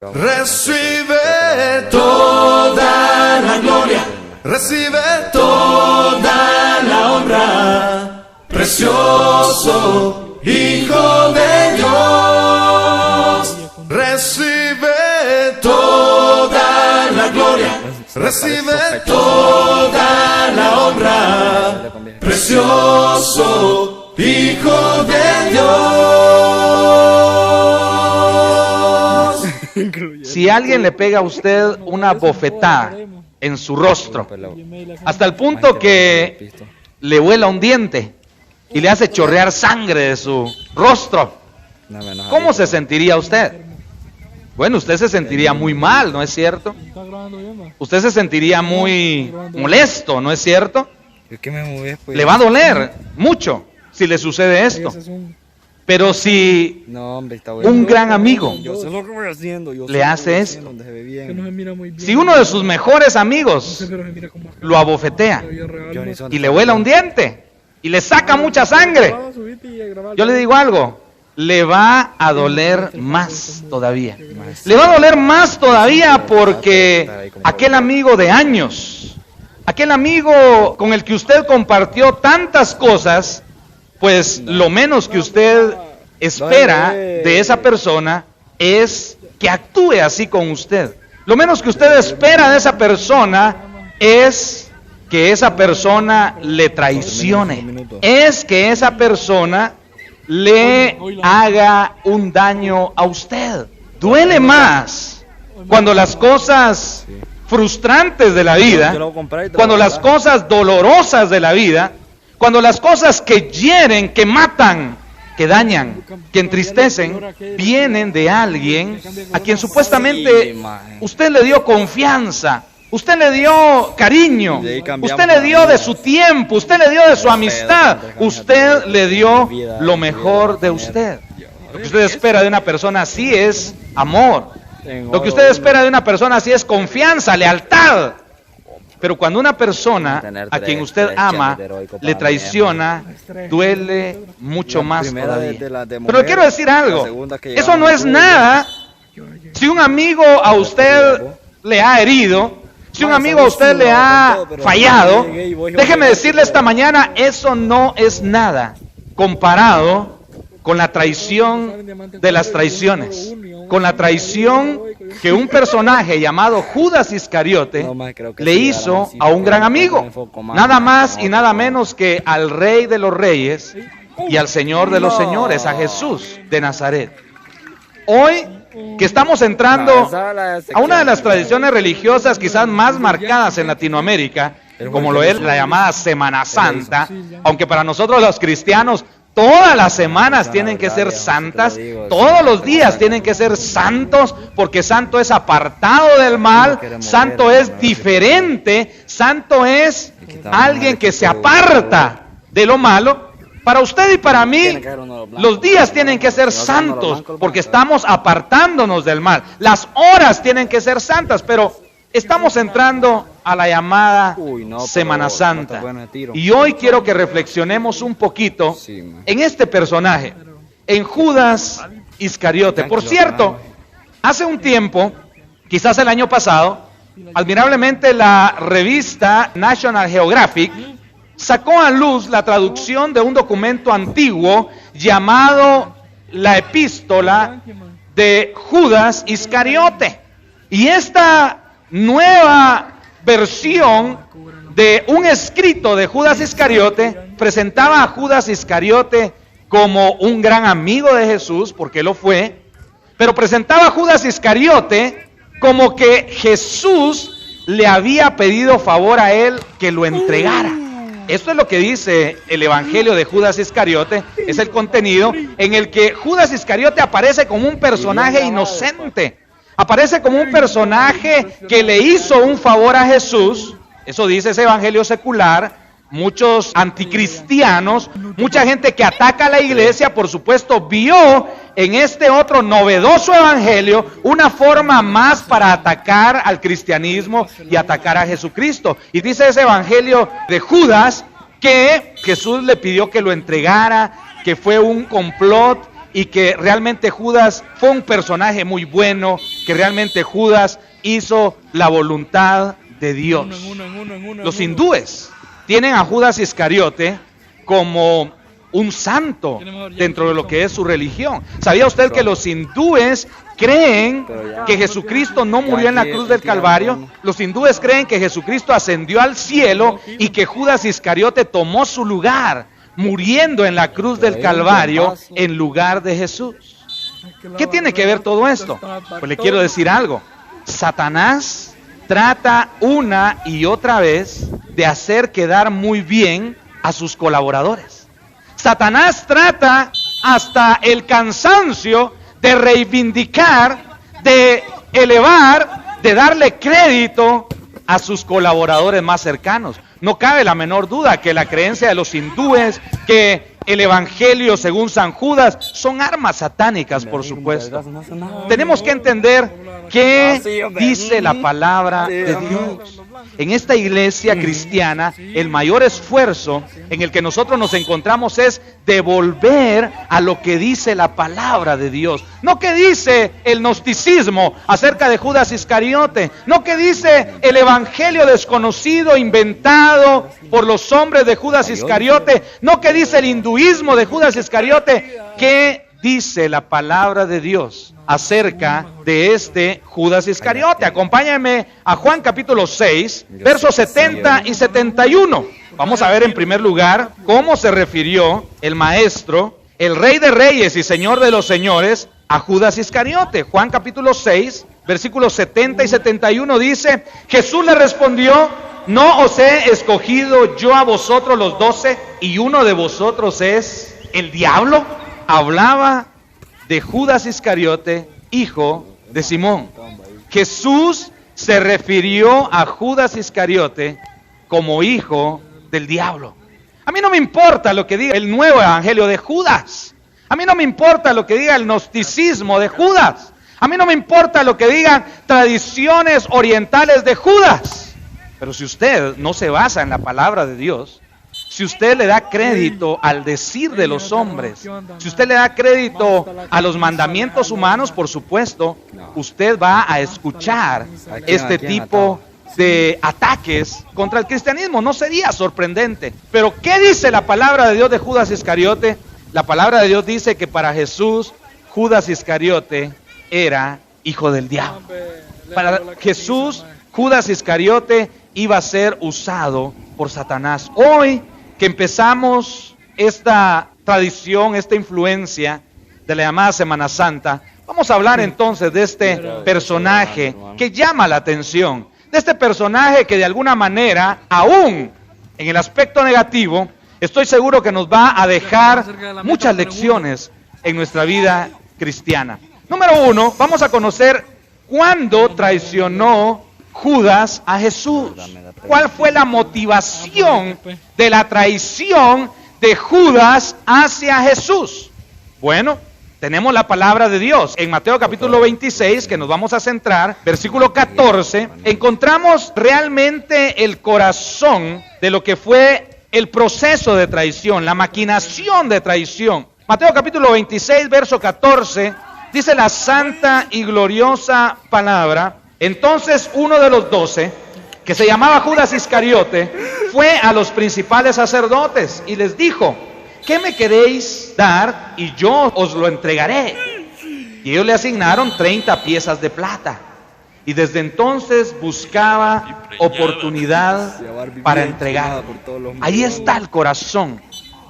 Recibe toda la gloria, recibe toda la honra, precioso Hijo de Dios. Recibe toda la gloria, recibe toda la honra, precioso Hijo de Dios. Si alguien le pega a usted una bofetada en su rostro, hasta el punto que le vuela un diente y le hace chorrear sangre de su rostro, ¿cómo se sentiría usted? Bueno, usted se sentiría muy mal, ¿no es cierto? Usted se sentiría muy molesto, ¿no es cierto? Le va a doler mucho si le sucede esto. Pero si un gran amigo le hace esto, si uno de sus mejores amigos lo abofetea y le vuela un diente y le saca mucha sangre, yo le digo algo, le va a doler más todavía. Le va a doler más todavía porque aquel amigo de años, aquel amigo con el que usted compartió tantas cosas, pues lo menos que usted espera de esa persona es que actúe así con usted. Lo menos que usted espera de esa persona es que esa persona le traicione, es que esa persona le haga un daño a usted. Duele más cuando las cosas frustrantes de la vida, cuando las cosas dolorosas de la vida, cuando las cosas que hieren, que matan, que dañan, que entristecen, vienen de alguien a quien supuestamente usted le dio confianza, usted le dio cariño, usted le dio de su tiempo, usted le dio de su amistad, usted le dio lo mejor de usted. Lo que usted espera de una persona así es amor. Lo que usted espera de una persona así es confianza, lealtad. Pero cuando una persona a quien usted ama le traiciona, duele mucho más todavía. Pero le quiero decir algo, eso no es nada. Si un amigo a usted le ha herido, si un amigo a usted le ha fallado, déjeme decirle esta mañana, eso no es nada comparado con la traición de las traiciones, con la traición que un personaje llamado Judas Iscariote le hizo a un gran amigo, nada más y nada menos que al Rey de los Reyes y al Señor de los Señores, a Jesús de Nazaret. Hoy que estamos entrando a una de las tradiciones religiosas quizás más marcadas en Latinoamérica, como lo es la llamada Semana Santa, aunque para nosotros los cristianos todas las semanas tienen que ser santas, todos los días tienen que ser santos, porque santo es apartado del mal, santo es diferente, santo es alguien que se aparta de lo malo. Para usted y para mí, los días tienen que ser santos, porque estamos apartándonos del mal. Las horas tienen que ser santas, pero estamos entrando a la llamada Semana Santa. Y hoy quiero que reflexionemos un poquito en este personaje, en Judas Iscariote. Por cierto, hace un tiempo, quizás el año pasado, admirablemente la revista National Geographic sacó a luz la traducción de un documento antiguo llamado la Epístola de Judas Iscariote. Y esta nueva versión de un escrito de Judas Iscariote presentaba a Judas Iscariote como un gran amigo de Jesús, porque lo fue, pero presentaba a Judas Iscariote como que Jesús le había pedido favor a él que lo entregara. Esto es lo que dice el Evangelio de Judas Iscariote, es el contenido en el que Judas Iscariote aparece como un personaje inocente. Aparece como un personaje que le hizo un favor a Jesús. Eso dice ese evangelio secular. Muchos anticristianos, mucha gente que ataca a la iglesia, por supuesto, vio en este otro novedoso evangelio una forma más para atacar al cristianismo y atacar a Jesucristo. Y dice ese evangelio de Judas que Jesús le pidió que lo entregara, que fue un complot y que realmente Judas fue un personaje muy bueno, que realmente Judas hizo la voluntad de Dios. Los hindúes tienen a Judas Iscariote como un santo dentro de lo que es su religión. ¿Sabía usted que los hindúes creen que Jesucristo no murió en la cruz del Calvario? Los hindúes creen que Jesucristo ascendió al cielo y que Judas Iscariote tomó su lugar, muriendo en la cruz del Calvario en lugar de Jesús. ¿Qué tiene que ver todo esto? Pues le quiero decir algo. Satanás trata una y otra vez de hacer quedar muy bien a sus colaboradores. Satanás trata hasta el cansancio de reivindicar, de elevar, de darle crédito a sus colaboradores más cercanos. No cabe la menor duda que la creencia de los hindúes, que el evangelio según San Judas, son armas satánicas, por supuesto. Tenemos que entender qué dice la palabra de Dios. En esta iglesia cristiana, el mayor esfuerzo en el que nosotros nos encontramos es devolver a lo que dice la palabra de Dios. No que dice el gnosticismo acerca de Judas Iscariote, no que dice el evangelio desconocido, inventado por los hombres de Judas Iscariote, no que dice el hinduismo de Judas Iscariote. ¿Qué dice la palabra de Dios acerca de este Judas Iscariote? Acompáñame a Juan capítulo 6, versos 70 y 71. Vamos a ver en primer lugar cómo se refirió el maestro, el rey de reyes y señor de los señores, a Judas Iscariote. Juan capítulo 6, versículos 70 y 71 dice: Jesús le respondió: ¿no os he escogido yo a vosotros los 12 y uno de vosotros es el diablo? Hablaba de Judas Iscariote, hijo de Simón. Jesús se refirió a Judas Iscariote como hijo del diablo. A mí no me importa lo que diga el nuevo evangelio de Judas. A mí no me importa lo que diga el gnosticismo de Judas. A mí no me importa lo que digan tradiciones orientales de Judas. Pero si usted no se basa en la palabra de Dios, si usted le da crédito al decir de los hombres, si usted le da crédito a los mandamientos humanos, por supuesto, usted va a escuchar este tipo de ataques contra el cristianismo. No sería sorprendente. Pero ¿qué dice la palabra de Dios de Judas Iscariote? La palabra de Dios dice que para Jesús, Judas Iscariote era hijo del diablo. Para Jesús, Judas Iscariote iba a ser usado por Satanás. Hoy que empezamos esta tradición, esta influencia de la llamada Semana Santa, vamos a hablar entonces de este personaje que llama la atención, de este personaje que de alguna manera, aún en el aspecto negativo, estoy seguro que nos va a dejar muchas lecciones en nuestra vida cristiana. Número uno, vamos a conocer cuándo traicionó Judas a Jesús. ¿Cuál fue la motivación de la traición de Judas hacia Jesús? Bueno, tenemos la palabra de Dios. En Mateo capítulo 26, que nos vamos a centrar, versículo 14, encontramos realmente el corazón de lo que fue el proceso de traición, la maquinación de traición. Mateo capítulo 26, verso 14, dice la santa y gloriosa palabra: entonces uno de los 12, que se llamaba Judas Iscariote, fue a los principales sacerdotes y les dijo: ¿qué me queréis dar y yo os lo entregaré? Y ellos le asignaron 30 piezas de plata. Y desde entonces buscaba oportunidad para entregar. Ahí está el corazón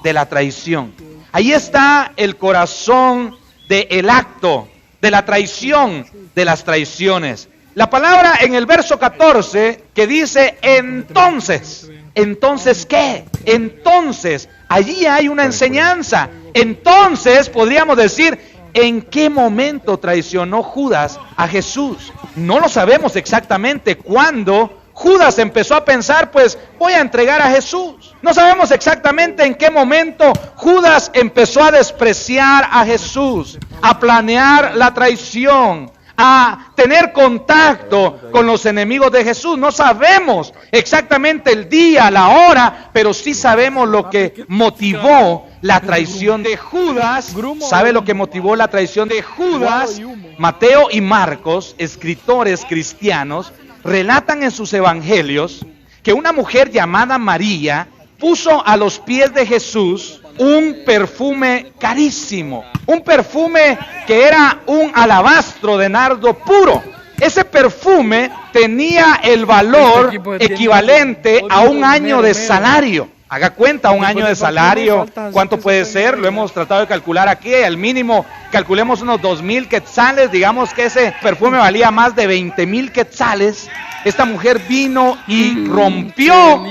de la traición. Ahí está el corazón del acto, de la traición, de las traiciones. La palabra en el verso 14 que dice entonces. ¿Entonces qué? Entonces, allí hay una enseñanza. Entonces podríamos decir, ¿en qué momento traicionó Judas a Jesús? No lo sabemos exactamente cuándo Judas empezó a pensar, pues voy a entregar a Jesús. No sabemos exactamente en qué momento Judas empezó a despreciar a Jesús, a planear la traición, a tener contacto con los enemigos de Jesús. No sabemos exactamente el día, la hora, pero sí sabemos lo que motivó la traición de Judas. ¿Sabe lo que motivó la traición de Judas? Mateo y Marcos, escritores cristianos, relatan en sus evangelios que una mujer llamada María puso a los pies de Jesús un perfume carísimo, un perfume que era un alabastro de nardo puro. Ese perfume tenía el valor equivalente a un año de salario. Haga cuenta, un año de salario, ¿cuánto puede ser? Lo hemos tratado de calcular aquí, al mínimo calculemos unos 2,000 quetzales, digamos que ese perfume valía más de 20,000 quetzales. Esta mujer vino y rompió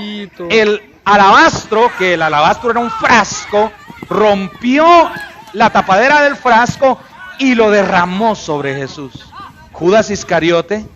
el alabastro, que el alabastro era un frasco, rompió la tapadera del frasco y lo derramó sobre Jesús. Judas Iscariote,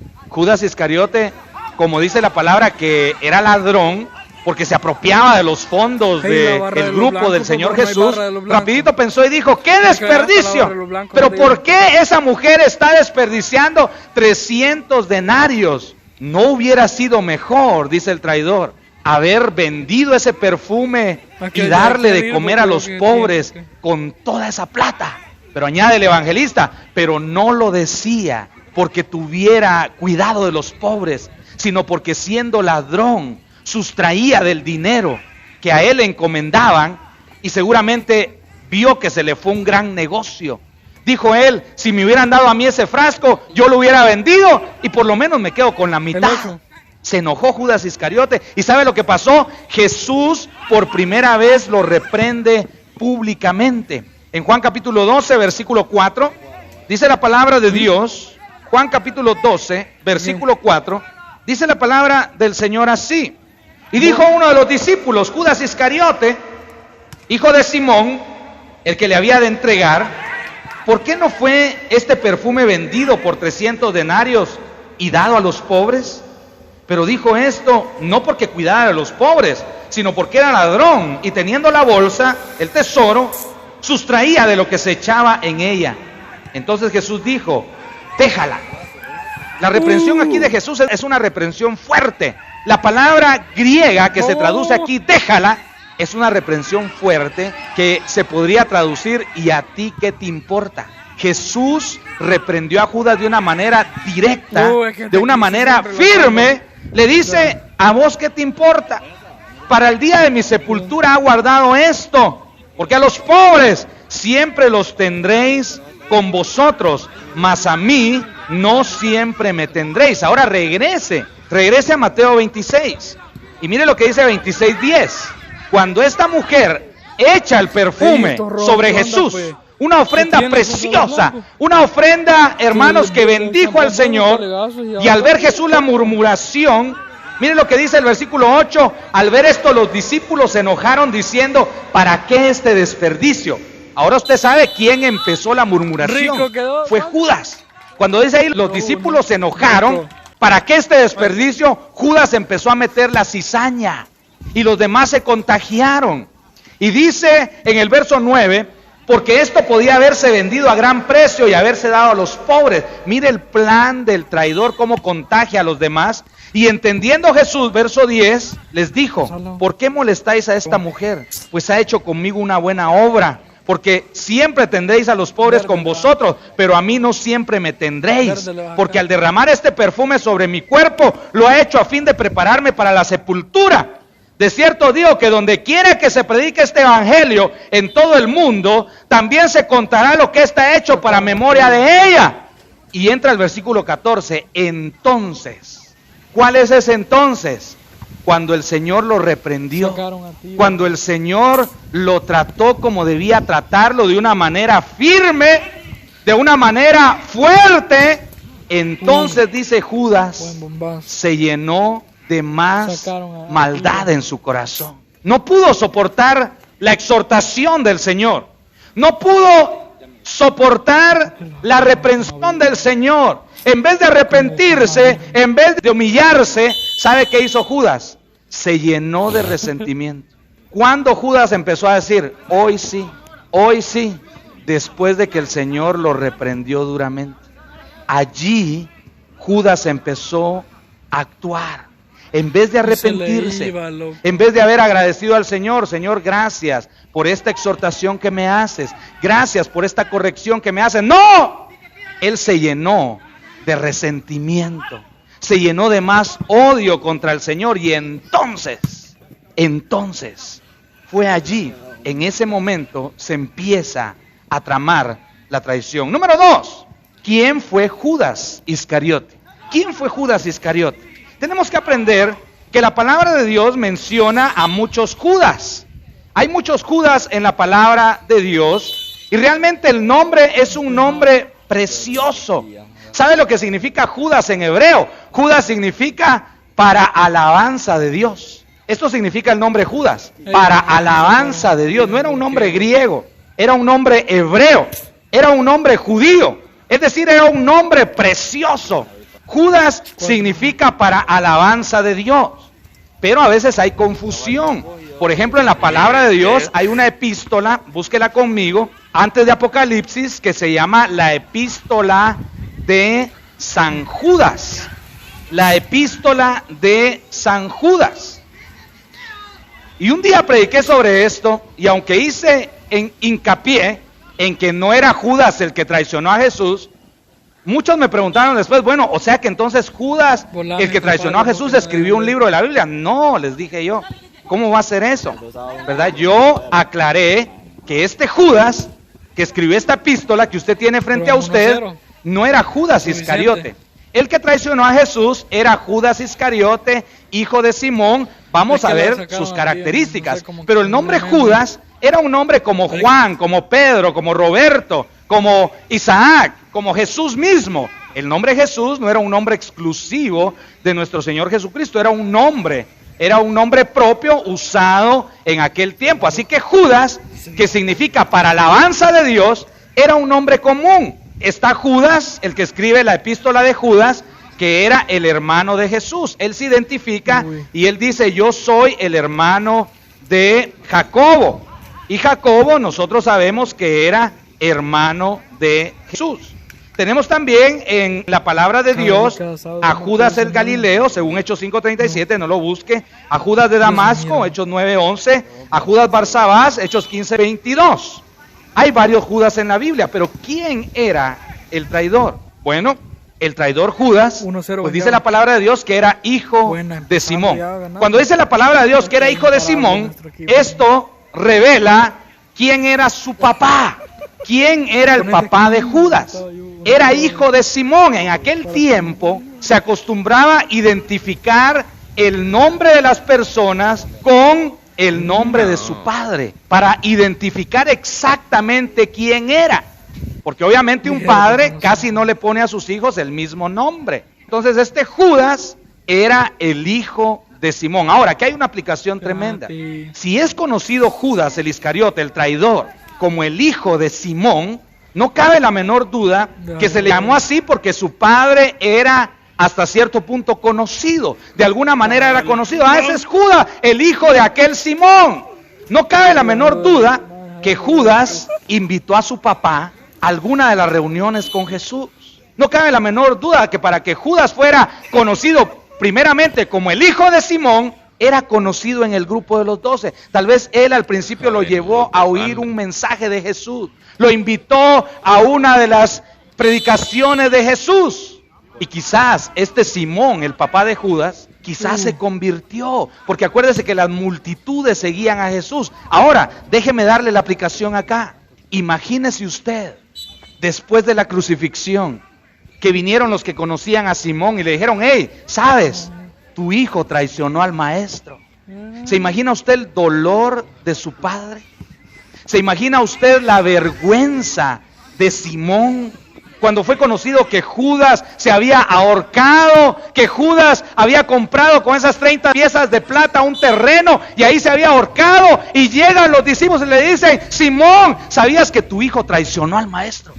como dice la palabra, que era ladrón, porque se apropiaba de los fondos del grupo del Señor Jesús, rapidito pensó y dijo, ¡qué desperdicio! Pero ¿por qué esa mujer está desperdiciando 300 denarios? No hubiera sido mejor, dice el traidor, haber vendido ese perfume y darle de comer a los pobres con toda esa plata. Pero añade el evangelista, pero no lo decía porque tuviera cuidado de los pobres, sino porque siendo ladrón sustraía del dinero que a él le encomendaban y seguramente vio que se le fue un gran negocio. Dijo él, si me hubieran dado a mí ese frasco, yo lo hubiera vendido y por lo menos me quedo con la mitad. Se enojó Judas Iscariote y ¿sabe lo que pasó? Jesús por primera vez lo reprende públicamente. En Juan capítulo 12, versículo 4, dice la palabra de Dios, Juan capítulo 12, versículo 4, dice la palabra del Señor así. Y dijo uno de los discípulos, Judas Iscariote, hijo de Simón, el que le había de entregar, ¿por qué no fue este perfume vendido por 300 denarios y dado a los pobres? Pero dijo esto no porque cuidara a los pobres, sino porque era ladrón y teniendo la bolsa, el tesoro, sustraía de lo que se echaba en ella. Entonces Jesús dijo, déjala. La reprensión aquí de Jesús es una reprensión fuerte. La palabra griega que se traduce aquí, déjala, es una reprensión fuerte que se podría traducir, ¿y a ti qué te importa? Jesús reprendió a Judas de una manera directa, de una manera firme. Le dice, ¿a vos qué te importa? Para el día de mi sepultura ha guardado esto, porque a los pobres siempre los tendréis con vosotros, mas a mí no siempre me tendréis. Ahora regrese a Mateo 26 y mire lo que dice 26:10. Cuando esta mujer echa el perfume sobre Jesús, una ofrenda preciosa, una ofrenda, hermanos, que bendijo al Señor, y al ver Jesús la murmuración, miren lo que dice el versículo 8, al ver esto los discípulos se enojaron diciendo, ¿para qué este desperdicio? Ahora usted sabe quién empezó la murmuración, fue Judas. Cuando dice ahí los discípulos se enojaron, ¿para qué este desperdicio? Judas empezó a meter la cizaña y los demás se contagiaron. Y dice en el verso 9, porque esto podía haberse vendido a gran precio y haberse dado a los pobres. Mire el plan del traidor, cómo contagia a los demás. Y entendiendo Jesús, verso 10, les dijo, ¿por qué molestáis a esta mujer? Pues ha hecho conmigo una buena obra. Porque siempre tendréis a los pobres con vosotros, pero a mí no siempre me tendréis. Porque al derramar este perfume sobre mi cuerpo, lo ha hecho a fin de prepararme para la sepultura. De cierto digo que donde quiera que se predique este evangelio en todo el mundo, también se contará lo que está hecho para memoria de ella. Y entra el versículo 14, entonces. ¿Cuál es ese entonces? Cuando el Señor lo reprendió, cuando el Señor lo trató como debía tratarlo, de una manera firme, de una manera fuerte, entonces dice Judas, se llenó de más maldad en su corazón. No pudo soportar la exhortación del Señor, no pudo soportar la reprensión del Señor. En vez de arrepentirse, en vez de humillarse, ¿sabe qué hizo Judas? Se llenó de resentimiento. ¿Cuándo Judas empezó a decir, hoy sí, después de que el Señor lo reprendió duramente? allí Judas empezó a actuar. En vez de arrepentirse, en vez de haber agradecido al Señor, Señor, gracias por esta exhortación que me haces, gracias por esta corrección que me haces. ¡No! Él se llenó de resentimiento, se llenó de más odio contra el Señor, y entonces fue allí, en ese momento, se empieza a tramar la traición. Número 2, ¿quién fue Judas Iscariote? ¿Quién fue Judas Iscariote? Tenemos que aprender que la palabra de Dios menciona a muchos Judas. Hay muchos Judas en la palabra de Dios, y realmente el nombre es un nombre precioso. ¿Sabe lo que significa Judas en hebreo? Judas significa para alabanza de Dios. Esto significa el nombre Judas, para alabanza de Dios. No era un nombre griego, era un nombre hebreo, era un nombre judío. Es decir, era un nombre precioso. Judas significa para alabanza de Dios, pero a veces hay confusión. Por ejemplo, en la palabra de Dios hay una epístola, búsquela conmigo, antes de Apocalipsis, que se llama la epístola de San Judas. La epístola de San Judas. Y un día prediqué sobre esto, y aunque hice hincapié en que no era Judas el que traicionó a Jesús, muchos me preguntaron después, bueno, o sea que entonces Judas, el que traicionó a Jesús, escribió un libro de la Biblia. No, les dije yo, ¿cómo va a ser eso? ¿Verdad? Yo aclaré que este Judas, que escribió esta epístola que usted tiene frente a usted, no era Judas Iscariote. El que traicionó a Jesús era Judas Iscariote, hijo de Simón. Vamos a ver sus características. Pero el nombre Judas era un nombre como Juan, como Pedro, como Roberto, como Isaac, como Jesús mismo. El nombre Jesús no era un nombre exclusivo de nuestro Señor Jesucristo, era un nombre propio usado en aquel tiempo. Así que Judas, que significa para alabanza de Dios, era un nombre común. Está Judas, el que escribe la epístola de Judas, que era el hermano de Jesús. Él se identifica y él dice, yo soy el hermano de Jacobo. Y Jacobo nosotros sabemos que era hermano de Jesús. Tenemos también en la palabra de Dios a Judas el Galileo, según Hechos 5:37, no lo busque, a Judas de Damasco, Hechos 9:11, a Judas Barsabás, Hechos 15:22. Hay varios Judas en la Biblia, pero ¿quién era el traidor? Bueno, el traidor Judas, pues dice la palabra de Dios que era hijo de Simón. Cuando dice la palabra de Dios que era hijo de Simón, esto revela quién era su papá. ¿Quién era el papá de Judas? Era hijo de Simón. En aquel tiempo se acostumbraba a identificar el nombre de las personas con el nombre de su padre, para identificar exactamente quién era. Porque obviamente un padre casi no le pone a sus hijos el mismo nombre. Entonces este Judas era el hijo de Simón. Ahora, aquí hay una aplicación tremenda. Si es conocido Judas el Iscariote, el traidor, como el hijo de Simón, no cabe la menor duda que se le llamó así porque su padre era hasta cierto punto conocido. De alguna manera era conocido. Ah, ese es Judas, el hijo de aquel Simón. No cabe la menor duda que Judas invitó a su papá a alguna de las reuniones con Jesús. No cabe la menor duda que para que Judas fuera conocido primeramente como el hijo de Simón, era conocido en el grupo de los 12. Tal vez él al principio lo llevó a oír un mensaje de Jesús. Lo invitó a una de las predicaciones de Jesús. Y quizás este Simón, el papá de Judas, quizás se convirtió. Porque acuérdese que las multitudes seguían a Jesús. Ahora, déjeme darle la aplicación acá. Imagínese usted, después de la crucifixión, que vinieron los que conocían a Simón y le dijeron, hey, ¿sabes? Tu hijo traicionó al maestro. ¿Se imagina usted el dolor de su padre? ¿Se imagina usted la vergüenza de Simón cuando fue conocido que Judas se había ahorcado, que Judas había comprado con esas 30 piezas de plata un terreno y ahí se había ahorcado? Y llegan los discípulos y le dicen, Simón, ¿sabías que tu hijo traicionó al maestro?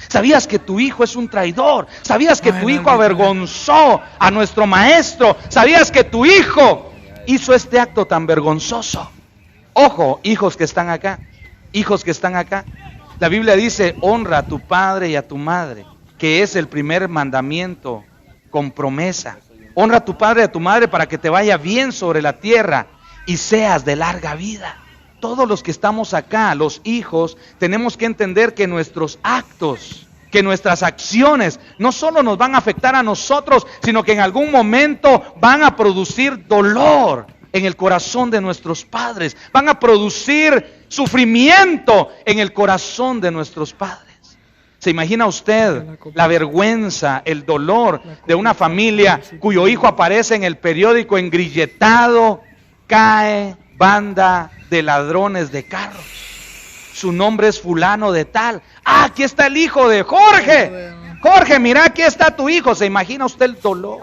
¿Sabías que tu hijo es un traidor? ¿Sabías que tu hijo avergonzó a nuestro maestro? ¿Sabías que tu hijo hizo este acto tan vergonzoso? Ojo, hijos que están acá, hijos que están acá. La Biblia dice, honra a tu padre y a tu madre. que es el primer mandamiento con promesa. Honra a tu padre y a tu madre para que te vaya bien sobre la tierra y seas de larga vida. Todos los que estamos acá, los hijos, tenemos que entender que nuestros actos, que nuestras acciones no solo nos van a afectar a nosotros, sino que en algún momento van a producir dolor en el corazón de nuestros padres, van a producir sufrimiento en el corazón de nuestros padres. ¿Se imagina usted la vergüenza, el dolor de una familia cuyo hijo aparece en el periódico engrilletado, cae banda de ladrones de carros? Su nombre es fulano de tal. Ah, aquí está el hijo de Jorge. Jorge, mira, aquí está tu hijo. ¿Se imagina usted el dolor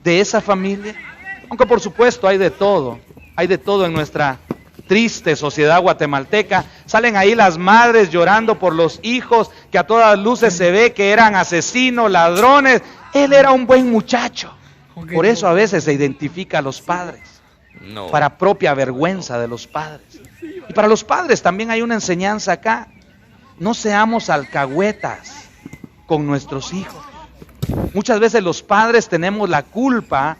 de esa familia? Aunque por supuesto hay de todo en nuestra triste sociedad guatemalteca. Salen ahí las madres llorando por los hijos que a todas luces se ve que eran asesinos, ladrones. Él era un buen muchacho. Por eso a veces se identifica a los padres, para propia vergüenza de los padres. Y para los padres también hay una enseñanza acá. No seamos alcahuetas con nuestros hijos. Muchas veces los padres tenemos la culpa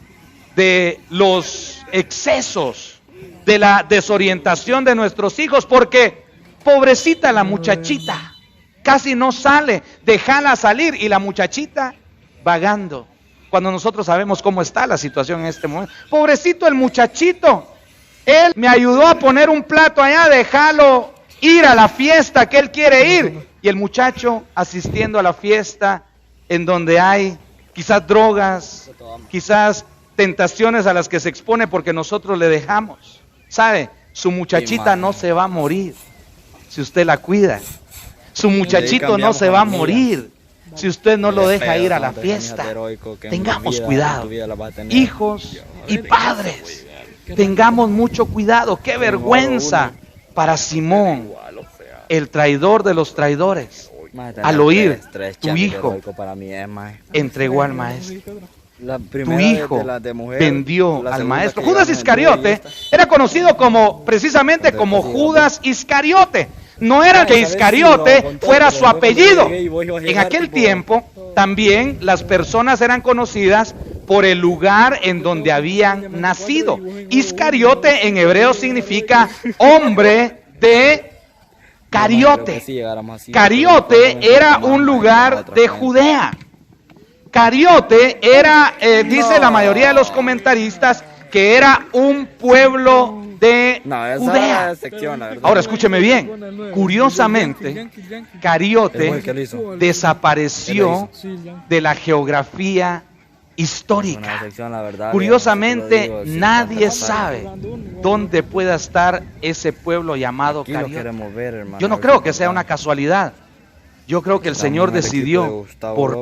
de los excesos, de la desorientación de nuestros hijos, porque pobrecita la muchachita, casi no sale, déjala salir y la muchachita vagando, cuando nosotros sabemos cómo está la situación en este momento. Pobrecito el muchachito, él me ayudó a poner un plato allá, déjalo ir a la fiesta que él quiere ir, y el muchacho asistiendo a la fiesta en donde hay quizás drogas, quizás tentaciones a las que se expone porque nosotros le dejamos. ¿Sabe? Su muchachita no se va a morir si usted la cuida. Su muchachito no se va a morir si usted no lo deja ir a la fiesta. Tengamos cuidado, hijos y padres. Tengamos mucho cuidado. Qué vergüenza para Simón, el traidor de los traidores, al oír tu hijo entregó al maestro. Tu hijo vendió al maestro. Judas Iscariote era conocido precisamente como Judas Iscariote. No era que Iscariote fuera su apellido. En aquel tiempo también las personas eran conocidas por el lugar en donde habían nacido. Iscariote en hebreo significa hombre de Cariote. Cariote era un lugar de Judea. Cariote era, dice la mayoría de los comentaristas, que era un pueblo de Judea. Ahora escúcheme bien, curiosamente, Cariote desapareció de la geografía histórica. Curiosamente, nadie sabe dónde pueda estar ese pueblo llamado Cariote. Yo no creo que sea una casualidad. Yo creo que el Señor decidió por